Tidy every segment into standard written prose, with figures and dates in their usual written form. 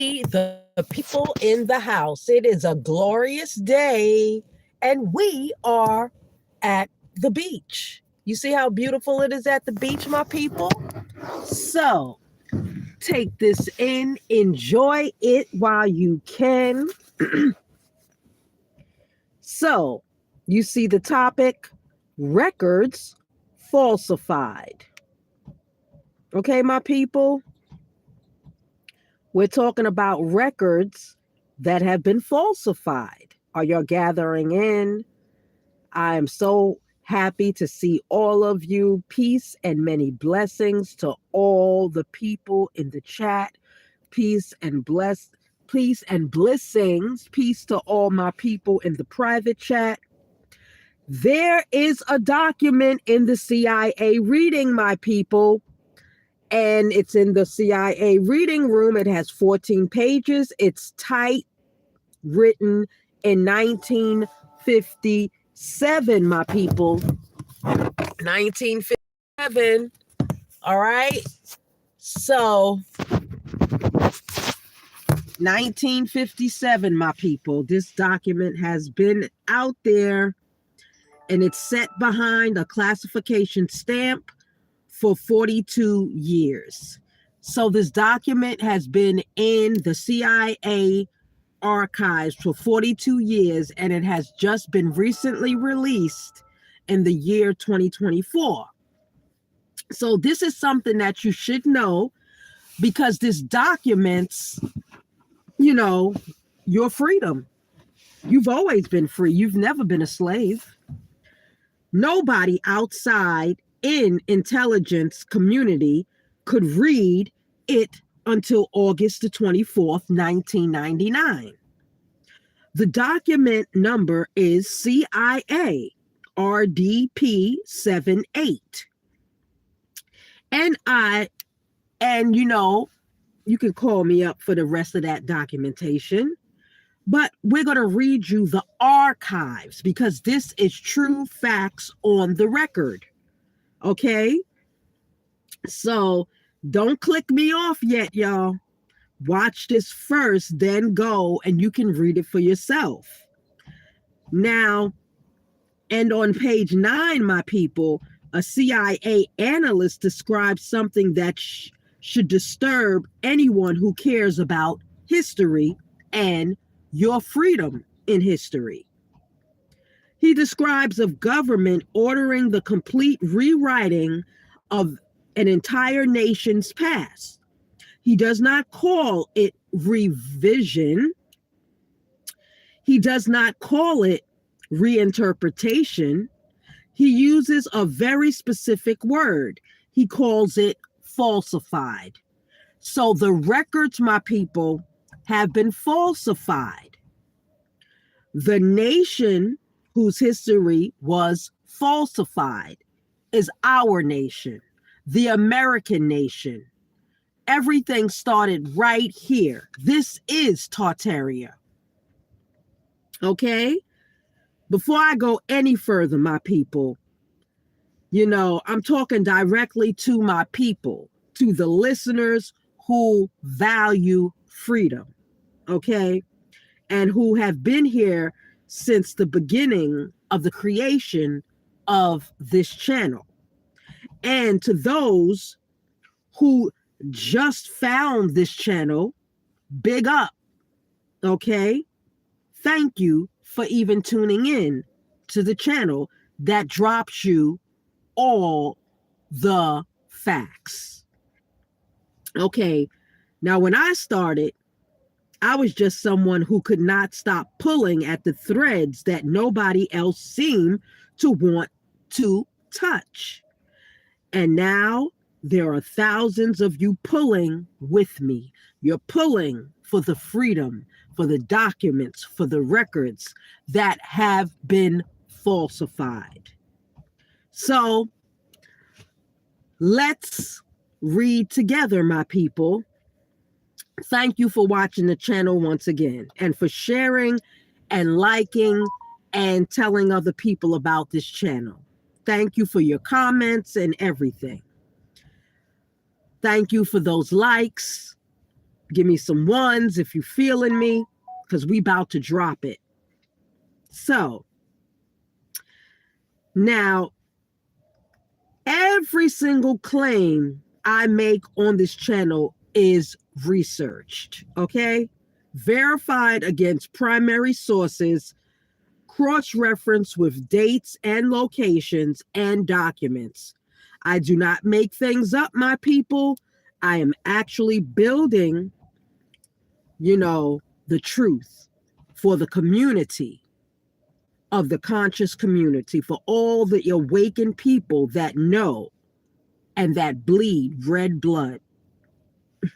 the people in the house. It is a glorious day, and we are at the beach. You see how beautiful it is at the beach, my people? So take this in, enjoy it while you can. So, you see the topic records falsified. Okay, my people? We're talking about records that have been falsified. Are y'all gathering in? I am so happy to see all of you. Peace and many blessings to all the people in the chat. Peace and blessings. Peace to all my people in the private chat. There is a document in the CIA reading, my people. And it's in the CIA reading room. It has 14 pages. It's tight, written in 1957, my people. 1957. All right. So, 1957, my people. This document has been out there, and it's set behind a classification stamp for 42 years. So this document has been in the CIA archives for 42 years, and it has just been recently released in the year 2024. So this is something that you should know, because this documents, your freedom. You've always been free. You've never been a slave. Nobody outside in intelligence community could read it until August the 24th, 1999. The document number is CIA RDP 78. And you can call me up for the rest of that documentation. But we're going to read you the archives, because this is true facts on the record. Okay? So don't click me off yet, y'all. Watch this first, then go, and you can read it for yourself. Now, and on page 9, my people, a CIA analyst describes something that should disturb anyone who cares about history and your freedom in history. He describes a government ordering the complete rewriting of an entire nation's past. He does not call it revision. He does not call it reinterpretation. He uses a very specific word. He calls it falsified. So the records, my people, have been falsified. The nation whose history was falsified is our nation, the American nation. Everything started right here. This is Tartaria. Okay? Before I go any further, my people, I'm talking directly to my people, to the listeners who value freedom, okay? And who have been here since the beginning of the creation of this channel. And to those who just found this channel, big up, okay? Thank you for even tuning in to the channel that drops you all the facts. Okay, now when I started, I was just someone who could not stop pulling at the threads that nobody else seemed to want to touch. And now there are thousands of you pulling with me. You're pulling for the freedom, for the documents, for the records that have been falsified. So let's read together, my people. Thank you for watching the channel once again, and for sharing and liking and telling other people about this channel. Thank you for your comments and everything. Thank you for those likes. Give me some ones if you feeling me, because we about to drop it. So now, every single claim I make on this channel is researched, okay? Verified against primary sources, cross-referenced with dates and locations and documents. I do not make things up, my people. I am actually building, the truth for the community, of the conscious community, for all the awakened people that know and that bleed red blood.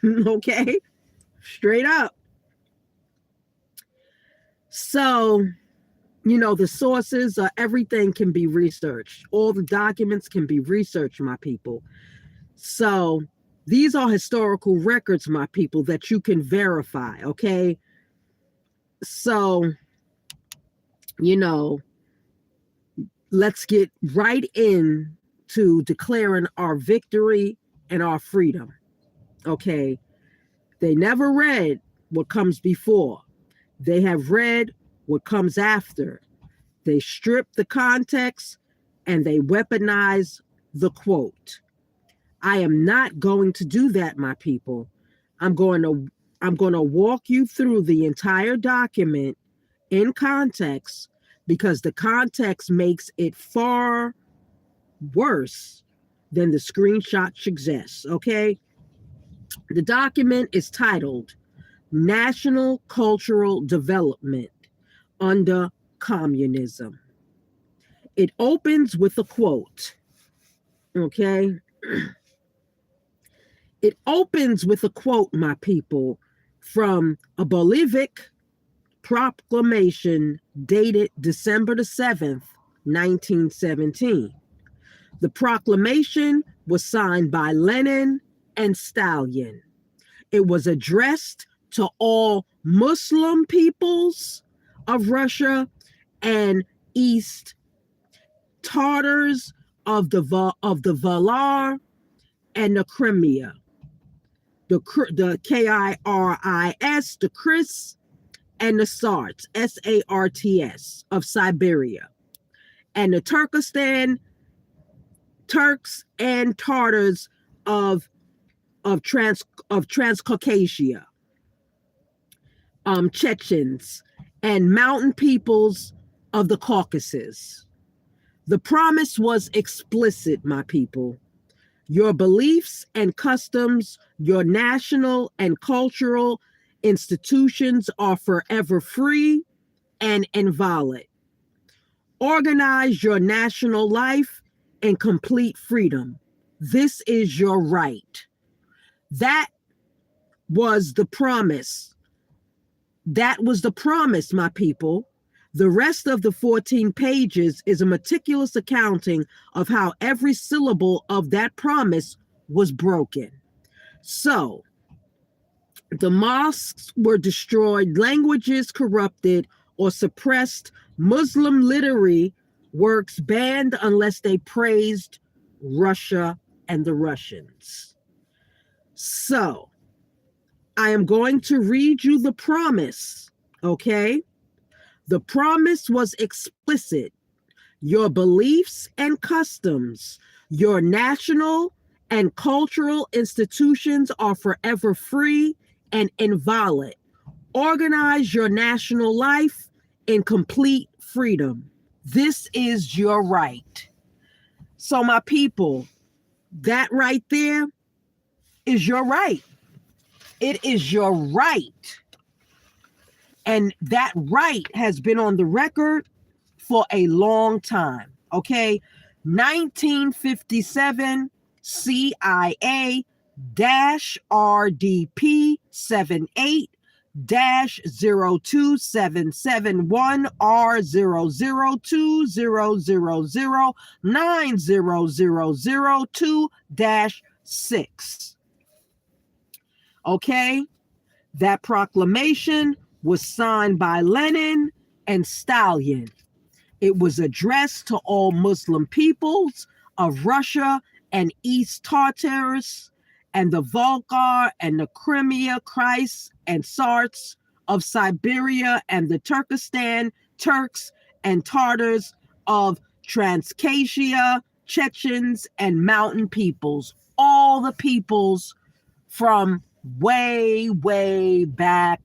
Okay? Straight up. So, the sources, everything can be researched. All the documents can be researched, my people. So these are historical records, my people, that you can verify, okay? So, let's get right in to declaring our victory and our freedom, okay? They never read what comes before. They have read what comes after. They strip the context and they weaponize the quote. I am not going to do that, my people. I'm going to walk you through the entire document in context, because the context makes it far worse than the screenshot suggests, okay? The document is titled National Cultural Development under Communism. It opens with a quote, okay? It opens with a quote, my people, from a Bolshevik proclamation dated December the 7th, 1917. The proclamation was signed by Lenin and Stalin. It was addressed to all Muslim peoples of Russia and East Tartars of the Valar and the Crimea, the Kiris, the Kris, and the Sarts, Sarts of Siberia, and the Turkestan, Turks and Tartars of Transcaucasia, Chechens, and mountain peoples of the Caucasus. The promise was explicit, my people. Your beliefs and customs, your national and cultural institutions are forever free and inviolate. Organize your national life in complete freedom. This is your right. That was the promise. That was the promise, my people. The rest of the 14 pages is a meticulous accounting of how every syllable of that promise was broken. So, the mosques were destroyed, languages corrupted or suppressed, Muslim literary works banned unless they praised Russia and the Russians. So, I am going to read you the promise, okay? The promise was explicit. Your beliefs and customs, your national and cultural institutions are forever free and inviolate. Organize your national life in complete freedom. This is your right. So, my people, that right there is your right. It is your right. And that right has been on the record for a long time, okay? 1957 CIA-RDP 78-02771 R00200900002-6. Okay? That proclamation was signed by Lenin and Stalin. It was addressed to all Muslim peoples of Russia and East Tartars and the Volga and the Crimea, Kreis and Sarts of Siberia, and the Turkestan, Turks and Tartars of Transcaucasia, Chechens and mountain peoples, all the peoples from way, way back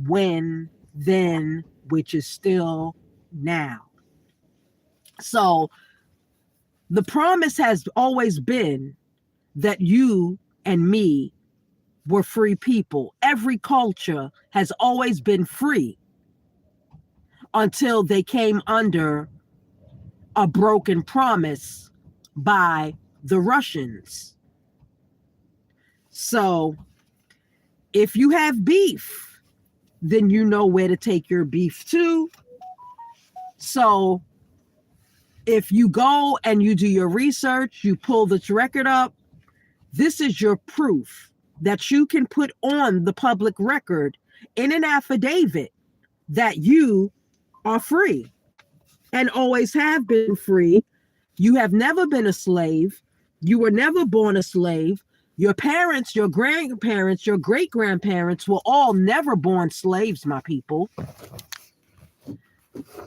when, then, which is still now. So the promise has always been that you and me were free people. Every culture has always been free until they came under a broken promise by the Russians. So if you have beef, then you know where to take your beef to. So if you go and you do your research, you pull this record up, this is your proof that you can put on the public record in an affidavit that you are free and always have been free. You have never been a slave. You were never born a slave. Your parents, your grandparents, your great-grandparents were all never born slaves, my people.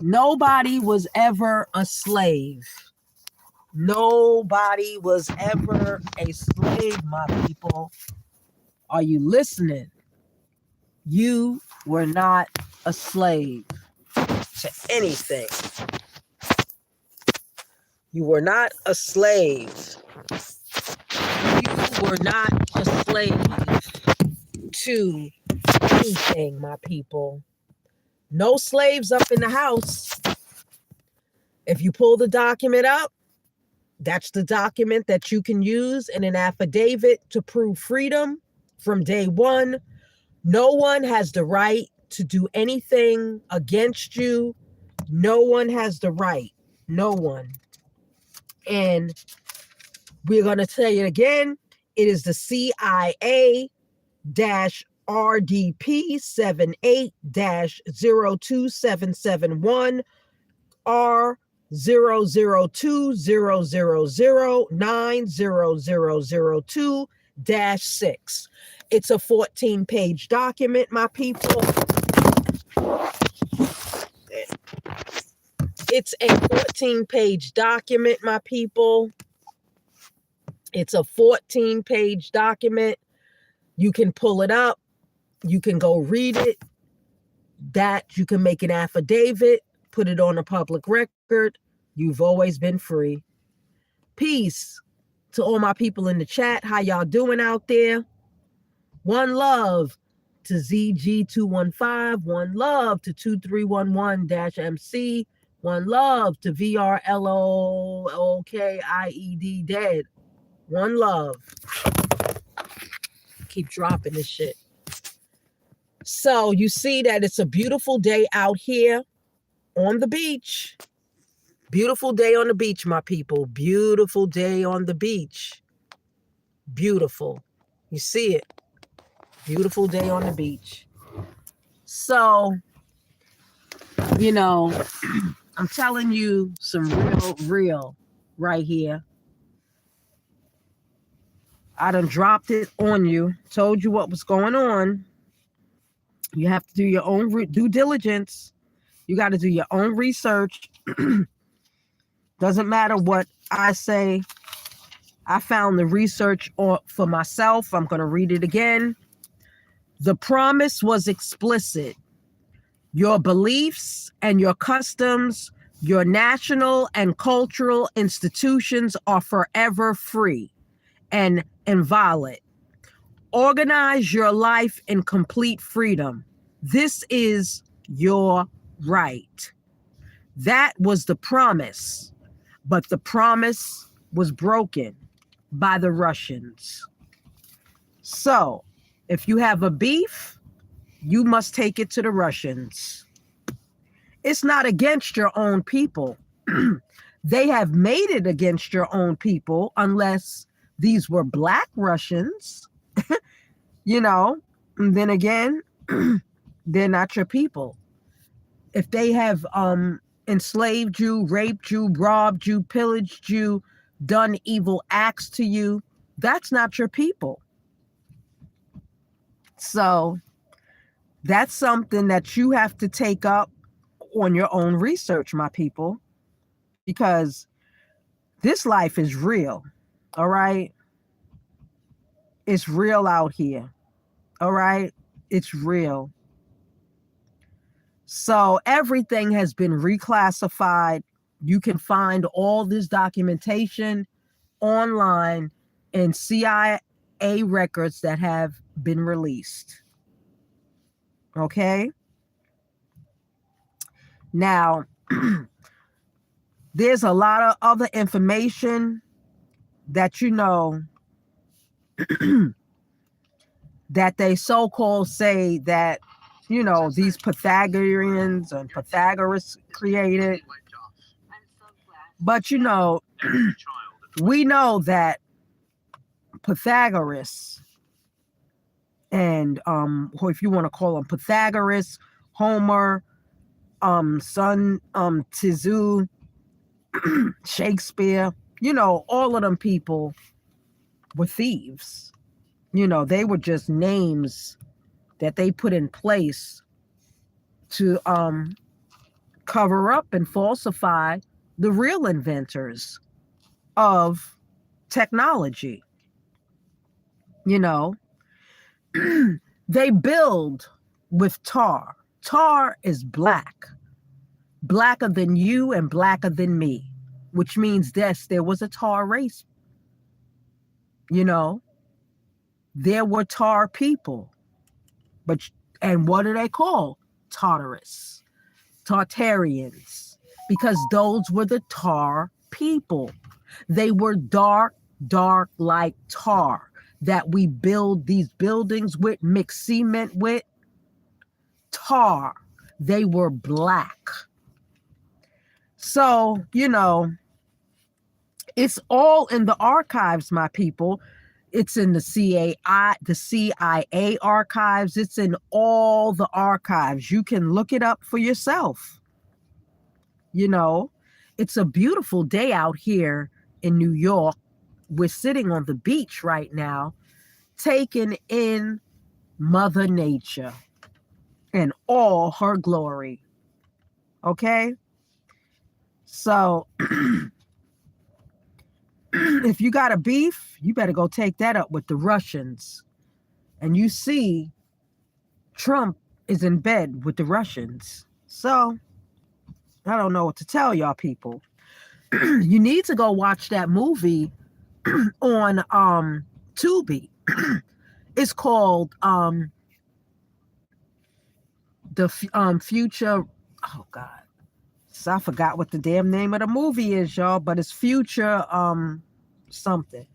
Nobody was ever a slave. Nobody was ever a slave, my people. Are you listening? You were not a slave to anything. You were not a slave. You were not a slave to anything, my people. No slaves up in the house. If you pull the document up, that's the document that you can use in an affidavit to prove freedom from day one. No one has the right to do anything against you. No one has the right. No one. And we're going to tell you again, it is the CIA-RDP 78-02771 R00200090002-6. It's a 14-page document, my people. It's a 14-page document, my people. It's a 14-page document. You can pull it up. You can go read it. That you can make an affidavit, put it on a public record. You've always been free. Peace to all my people in the chat. How y'all doing out there? One love to ZG215. One love to 2311-MC. One love to VRLOOKIED dead. One love. Keep dropping this shit. So you see that it's a beautiful day out here on the beach. Beautiful day on the beach, my people. Beautiful day on the beach. Beautiful. You see it. Beautiful day on the beach. So, you know, I'm telling you some real right here. I done dropped it on you. Told you what was going on. You have to do your own due diligence. You got to do your own research. Doesn't matter what I say. I found the research for myself. I'm going to read it again. The promise was explicit. Your beliefs and your customs, your national and cultural institutions are forever free and inviolate. Organize your life in complete freedom. This is your right. That was the promise, but the promise was broken by the Russians. So, if you have a beef, you must take it to the Russians. It's not against your own people. They have made it against your own people unless these were Black Russians. You know, and then again, they're not your people. If they have enslaved you, raped you, robbed you, pillaged you, done evil acts to you, that's not your people. So that's something that you have to take up on your own research, my people, because this life is real. All right. It's real out here. All right. It's real. So everything has been reclassified. You can find all this documentation online in CIA records that have been released. Okay. Now, there's a lot of other information that that they so-called say that, these Pythagoreans and Pythagoras created. But, we know that Pythagoras and, or if you want to call him Pythagoras, Homer, Sun Tzu, Shakespeare, all of them people were thieves. They were just names that they put in place to cover up and falsify the real inventors of technology. They build with tar. Tar is black, blacker than you and blacker than me, which means there was a tar race. There were tar people, and what do they call Tartarists? Tartarians, because those were the tar people. They were dark like tar that we build these buildings with, mix cement with. Tar. They were black. So, it's all in the archives, my people. It's in the CIA archives. It's in all the archives. You can look it up for yourself. It's a beautiful day out here in New York. We're sitting on the beach right now, taking in Mother Nature and all her glory. Okay? So if you got a beef, you better go take that up with the Russians. And you see, Trump is in bed with the Russians. So I don't know what to tell y'all people. You need to go watch that movie on Tubi. It's called the Future. Oh God. So I forgot what the damn name of the movie is, y'all, but it's Future something.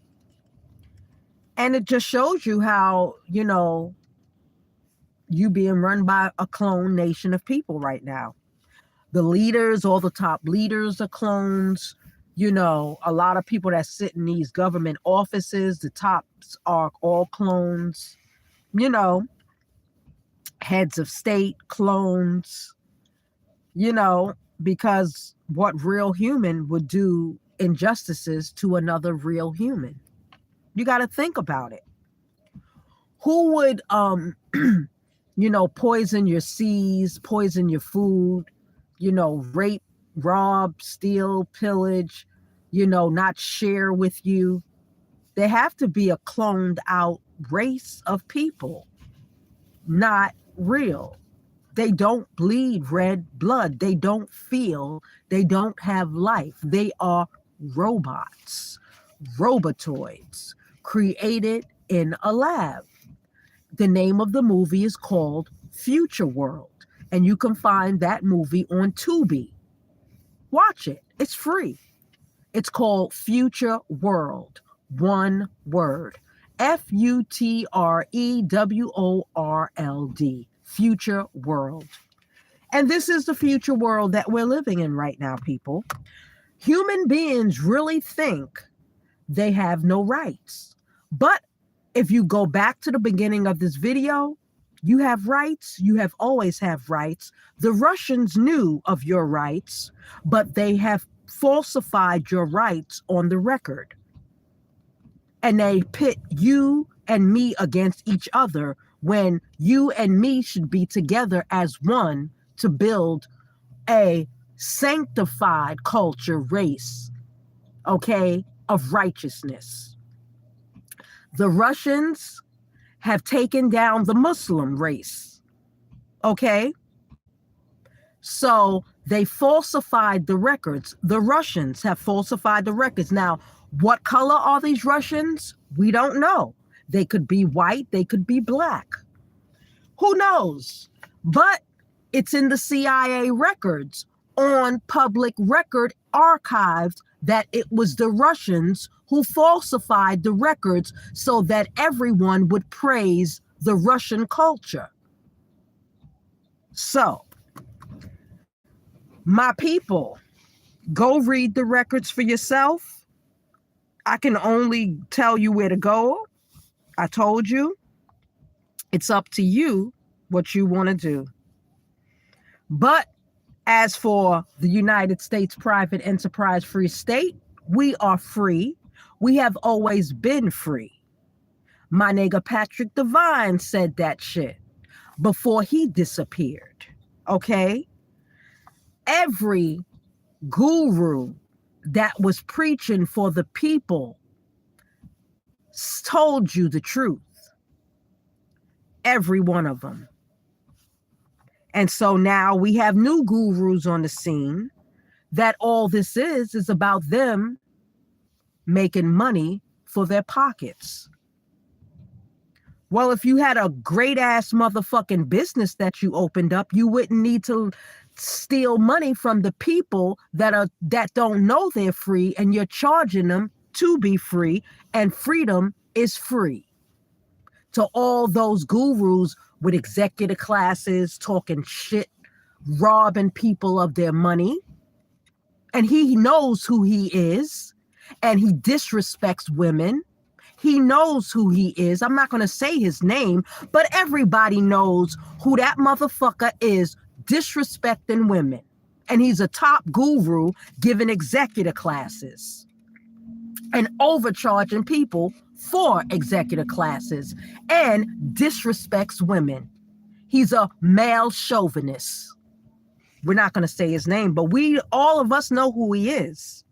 And it just shows you how, you being run by a clone nation of people right now. The leaders, all the top leaders are clones. A lot of people that sit in these government offices, the tops are all clones. Heads of state, clones. Because what real human would do injustices to another real human? You got to think about it. Who would, poison your seas, poison your food, rape, rob, steal, pillage, not share with you? There have to be a cloned out race of people, not real. They don't bleed red blood. They don't feel. They don't have life. They are robots, robotoids, created in a lab. The name of the movie is called Future World, and you can find that movie on Tubi. Watch it. It's free. It's called Future World. One word. FUTREWORLD. Future world. And this is the future world that we're living in right now, people. Human beings really think they have no rights. But if you go back to the beginning of this video, you have rights. You have always have rights. The Russians knew of your rights, but they have falsified your rights on the record. And they pit you and me against each other when you and me should be together as one to build a sanctified culture, race, okay, of righteousness. The Russians have taken down the Muslim race, okay? So they falsified the records. The Russians have falsified the records. Now, what color are these Russians? We don't know. They could be white, they could be black. Who knows? But it's in the CIA records, on public record archives, that it was the Russians who falsified the records so that everyone would praise the Russian culture. So, my people, go read the records for yourself. I can only tell you where to go. I told you. It's up to you what you want to do. But as for the United States private enterprise free state, we are free. We have always been free. My nigga Patrick Devine said that shit before he disappeared. Okay? Every guru that was preaching for the people told you the truth. Every one of them. And so now we have new gurus on the scene that all this is about them making money for their pockets. Well, if you had a great ass motherfucking business that you opened up, you wouldn't need to steal money from the people that don't know they're free, and you're charging them to be free, and freedom is free. To all those gurus with executive classes talking shit, robbing people of their money, and he knows who he is, and he disrespects women. He knows who he is. I'm not going to say his name, but everybody knows who that motherfucker is, disrespecting women. And he's a top guru giving executive classes and overcharging people for executive classes and disrespects women. He's a male chauvinist. We're not going to say his name, but all of us know who he is.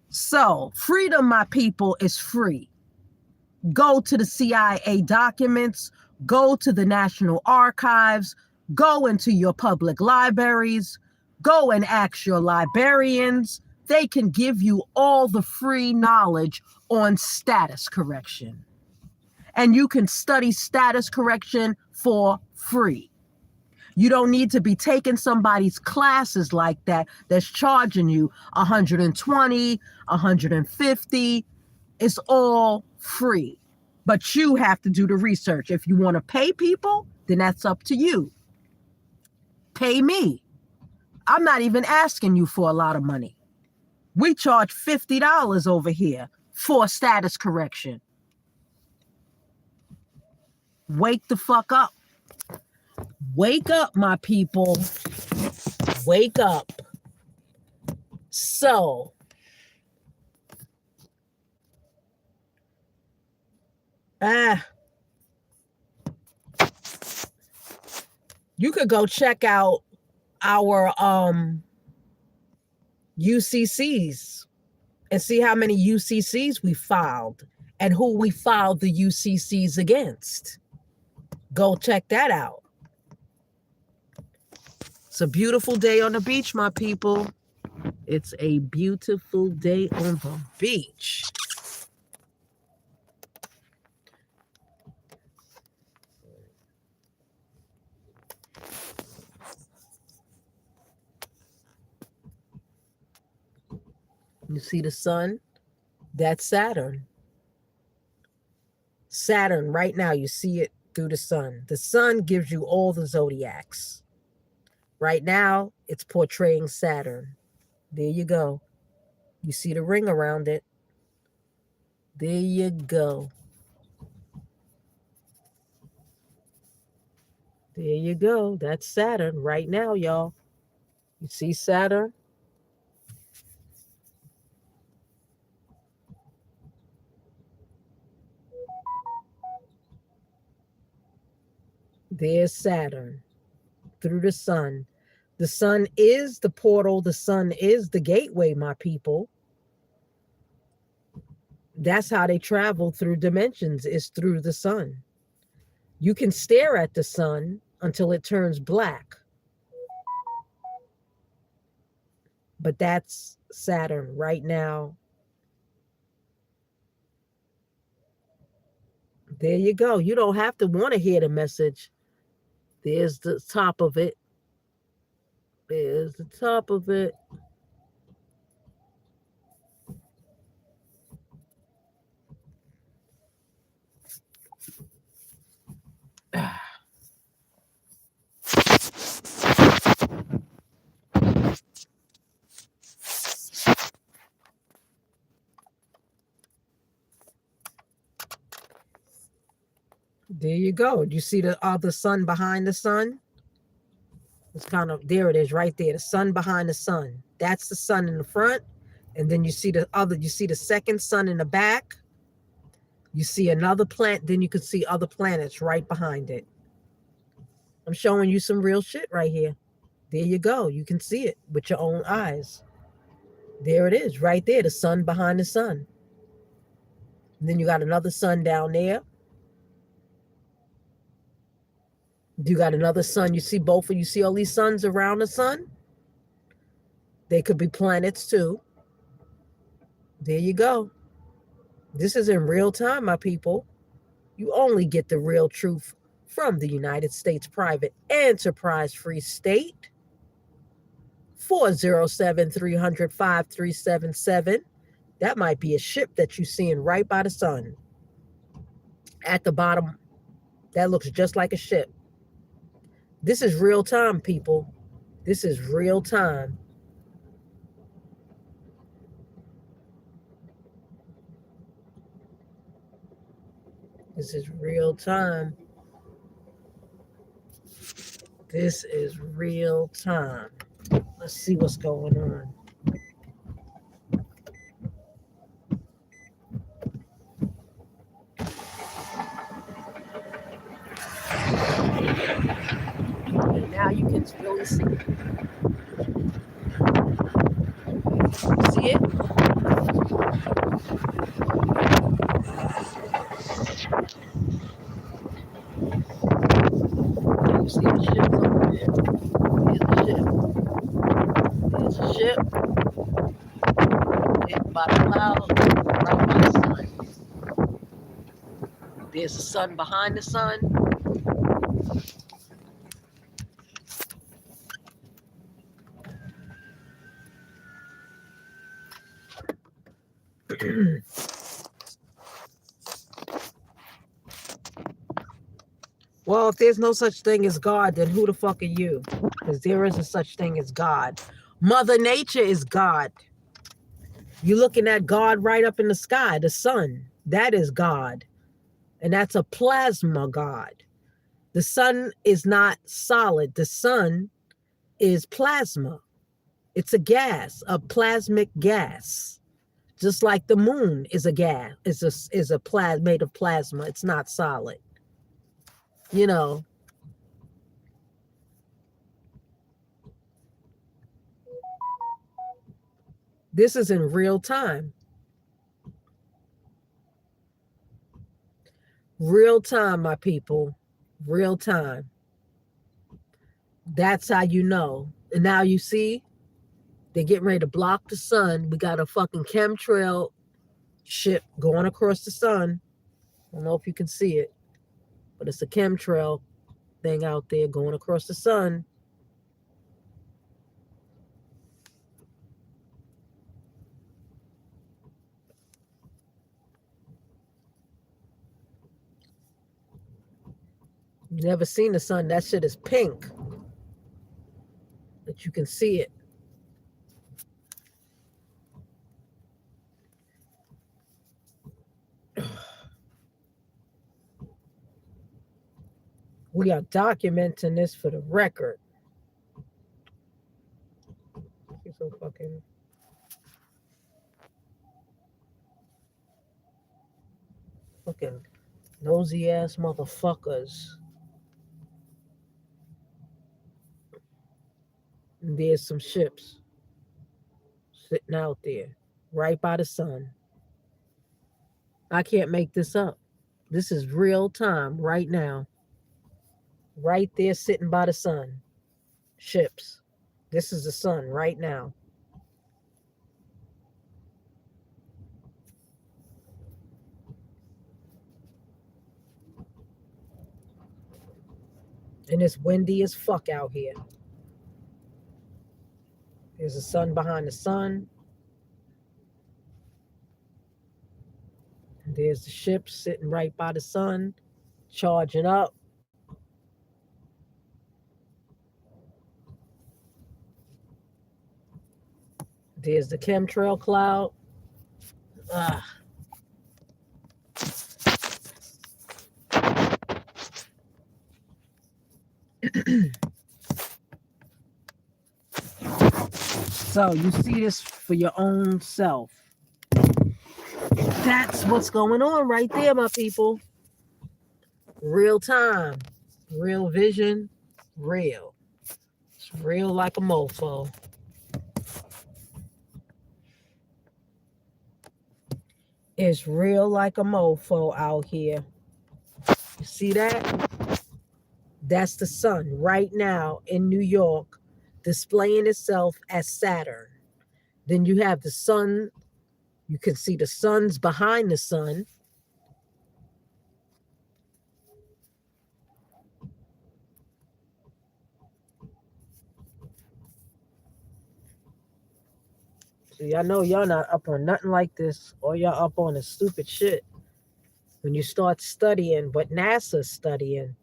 So, freedom, my people, is free. Go to the CIA documents, go to the National Archives, go into your public libraries, go and ask your librarians. They can give you all the free knowledge on status correction. And you can study status correction for free. You don't need to be taking somebody's classes like that that's charging you $120, $150. It's all free. But you have to do the research. If you want to pay people, then that's up to you. Pay me. I'm not even asking you for a lot of money. We charge $50 over here for status correction. Wake the fuck up. Wake up, my people. Wake up. So, you could go check out our UCCs and see how many UCCs we filed and who we filed the UCCs against. Go check that out. It's a beautiful day on the beach, my people. It's a beautiful day on the beach. You see the sun? That's Saturn. Saturn, right now, you see it through the sun. The sun gives you all the zodiacs. Right now, it's portraying Saturn. There you go. You see the ring around it. There you go. There you go. That's Saturn right now, y'all. You see Saturn? There's Saturn through the sun. The sun is the portal. The sun is the gateway, my people. That's how they travel through dimensions, is through the sun. You can stare at the sun until it turns black. But that's Saturn right now. There you go. You don't have to want to hear the message. There's the top of it. There's the top of it. There you go. You see the other sun behind the sun? It's kind of, there it is right there. The sun behind the sun. That's the sun in the front. And then you see the second sun in the back. You see another planet, then you can see other planets right behind it. I'm showing you some real shit right here. There you go. You can see it with your own eyes. There it is, right there, the sun behind the sun. And then you got another sun down there. You got another sun. You see both of you see all these suns around the sun? They could be planets too. There you go. This is in real time, my people. You only get the real truth from the United States Private Enterprise Free State. 407-300-5377. That might be a ship that you're seeing right by the sun. At the bottom, that looks just like a ship. This is real time, people. This is real time. This is real time. This is real time. Let's see what's going on. And now you can really see it. See it? You see the ships over there. There's the ship. Hit by the cloud, right by the sun. There's the sun behind the sun. Well, if there's no such thing as God, then who the fuck are you? Because there is a such thing as God. Mother Nature is God. You're looking at God right up in the sky, the sun. That is God. And that's a plasma God. The sun is not solid. The sun is plasma. It's a gas, a plasmic gas. Just like the moon is a gas, is a made of plasma. It's not solid. You know. This is in real time. Real time, my people. Real time. That's how you know. And now you see, they're getting ready to block the sun. We got a fucking chemtrail ship going across the sun. I don't know if you can see it, but it's a chemtrail thing out there going across the sun. You never seen the sun. That shit is pink. But you can see it. We are documenting this for the record. You're so fucking nosy ass motherfuckers. And there's some ships sitting out there right by the sun. I can't make this up. This is real time right now. Right there sitting by the sun. Ships. This is the sun right now. And it's windy as fuck out here. There's the sun behind the sun. And there's the ship sitting right by the sun, charging up. There's the chemtrail cloud. Ah. So you see this for your own self. That's what's going on right there, my people. Real time, real vision, real. It's real like a mofo. It's real like a mofo out here. You see that? That's the sun right now in New York displaying itself as Saturn. Then you have the sun. You can see the suns behind the sun. See, I know y'all not up on nothing like this, or y'all up on the stupid shit. When you start studying what NASA's studying,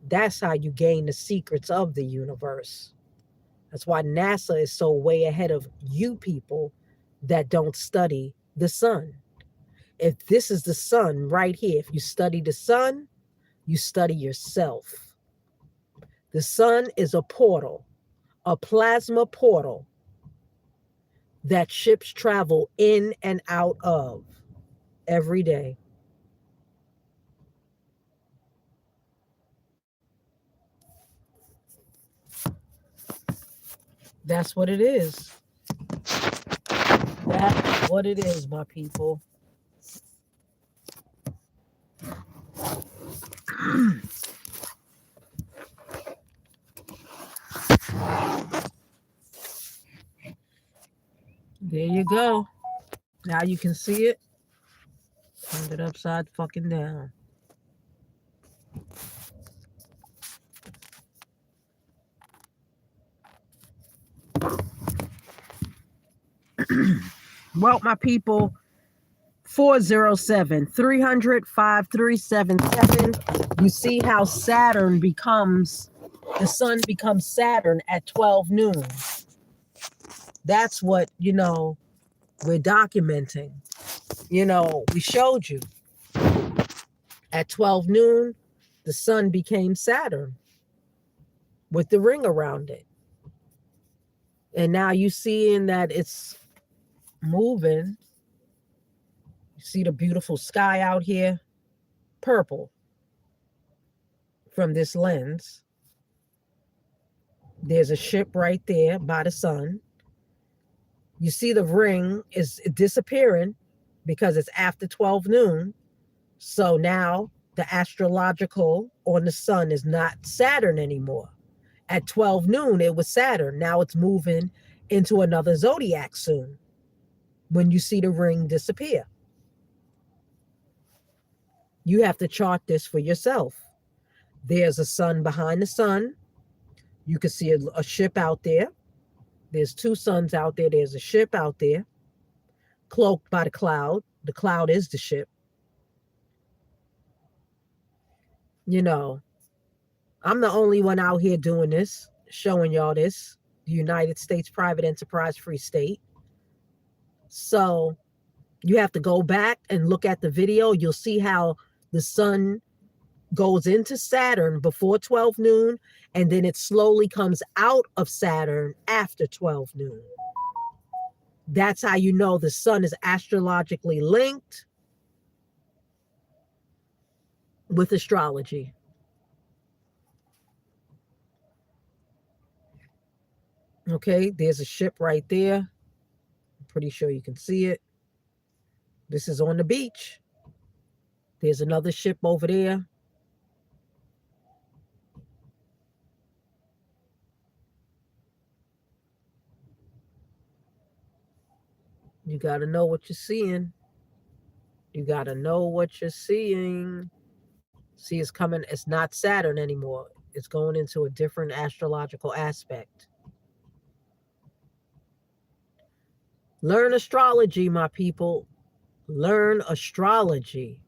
that's how you gain the secrets of the universe. That's why NASA is so way ahead of you people that don't study the sun. If this is the sun right here, if you study the sun, you study yourself. The sun is a portal, a plasma portal that ships travel in and out of every day. That's what it is. That's what it is, my people. There you go. Now you can see it. Turn it upside fucking down. Well, my people, 407-300-5377. You see how Saturn becomes, the sun becomes Saturn at 12 noon. That's what, we're documenting. We showed you. At 12 noon, the sun became Saturn with the ring around it. And now you seeing that it's moving. You see the beautiful sky out here, purple from this lens. There's a ship right there by the sun. You see the ring is disappearing because it's after 12 noon. So now the astrological on the sun is not Saturn anymore. At 12 noon, it was Saturn. Now it's moving into another zodiac soon when you see the ring disappear. You have to chart this for yourself. There's a sun behind the sun. You can see a ship out there. There's two suns out there. There's a ship out there, cloaked by the cloud. The cloud is the ship. I'm the only one out here doing this, showing y'all this. The United States Private Enterprise Free State. So you have to go back and look at the video. You'll see how the sun goes into Saturn before 12 noon, and then it slowly comes out of Saturn after 12 noon. That's how you know the sun is astrologically linked with astrology. Okay, there's a ship right there. I'm pretty sure you can see it. This is on the beach. There's another ship over there. You got to know what you're seeing. You got to know what you're seeing. See, it's coming, it's not Saturn anymore. It's going into a different astrological aspect. Learn astrology, my people. Learn astrology.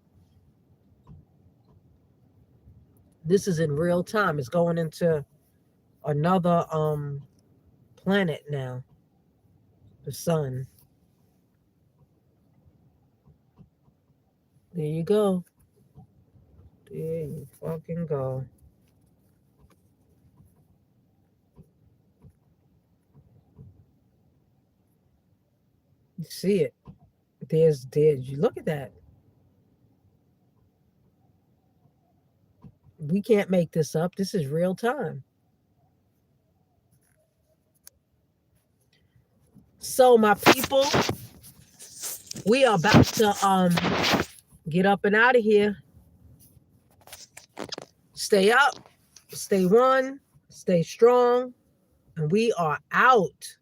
This is in real time. It's going into another planet now. The sun. There you go. There you fucking go. You see it. There's you look at that. We can't make this up. This is real time. So my people, we are about to get up and out of here. Stay up, stay one, stay strong, and we are out.